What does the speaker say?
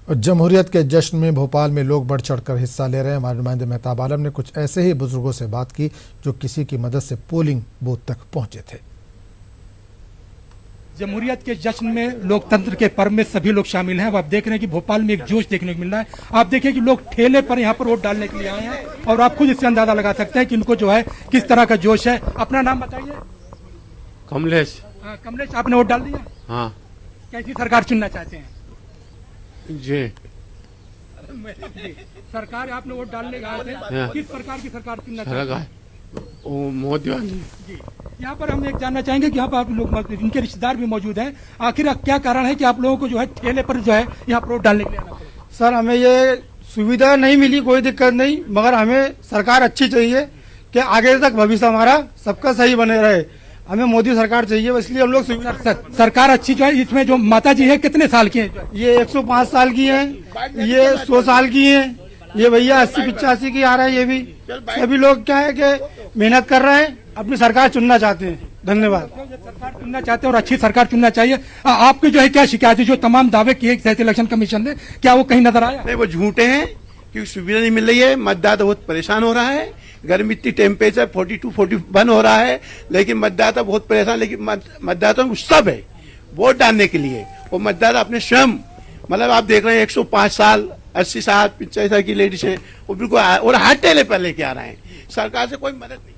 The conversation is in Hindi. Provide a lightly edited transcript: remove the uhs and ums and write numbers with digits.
जमहूरियत के जश्न में भोपाल में लोग बढ़ चढ़कर हिस्सा ले रहे हैं। हमारे नुमाइंदे मेहताब आलम ने कुछ ऐसे ही बुजुर्गों से बात की जो किसी की मदद से पोलिंग बूथ तक पहुंचे थे। जमहूरियत के जश्न में लोकतंत्र के पर्व में सभी लोग शामिल हैं। अब आप देख रहे हैं कि भोपाल में एक जोश देखने को मिल रहा है। आप देखिए कि लोग ठेले पर यहाँ पर वोट डालने के लिए आए हैं और आप खुद इससे अंदाजा लगा सकते हैं कि इनको जो है किस तरह का जोश है। अपना नाम बताइए। कमलेश। कमलेश, आपने वोट डाल दिया? हाँ। कैसी सरकार चुनना चाहते हैं? जी सरकार आपने वोट डालने गए थे, किस प्रकार की सरकार चुनना चाहते हैं? मोदी वाली। जी, यहाँ पर हम एक जानना चाहेंगे कि यहाँ पर आप लोग, इनके रिश्तेदार भी मौजूद हैं। आखिर क्या कारण है कि आप लोगों को जो है ठेले पर जो है यहाँ पर वोट डालने के लिए आना पड़ा? सर, हमें ये सुविधा नहीं मिली, कोई दिक्कत नहीं, मगर हमें सरकार अच्छी चाहिए कि आगे तक भविष्य हमारा सबका सही बने रहे। हमें मोदी सरकार चाहिए, इसलिए हम लोग सरकार अच्छी जो है। इसमें जो माता जी है कितने साल की है? ये 105 साल की हैं, ये 100 साल की हैं, ये भैया 80-85 की आ रहा है। ये भी सभी लोग क्या है कि मेहनत कर रहे हैं, अपनी सरकार चुनना चाहते हैं। धन्यवाद। सरकार चुनना चाहते हैं और अच्छी सरकार चुनना चाहिए। आपकी जो है क्या शिकायत है? जो तमाम दावे किए इलेक्शन कमीशन ने, क्या वो कहीं नजर आया? नहीं, वो झूठे हैं क्योंकि सुविधा नहीं मिल रही है। मतदाता बहुत परेशान हो रहा है। गर्मी इतनी, टेम्परेचर 42-41 हो रहा है, लेकिन मतदाता बहुत परेशान। लेकिन मतदाता को सब है वोट डालने के लिए। वो मतदाता अपने स्वयं, मतलब आप देख रहे हैं 105 साल, 80 साल, 85 साल की लेडीज है, वो बिल्कुल और हाथ टेले पर लेके आ रहे हैं। सरकार से कोई मदद नहीं।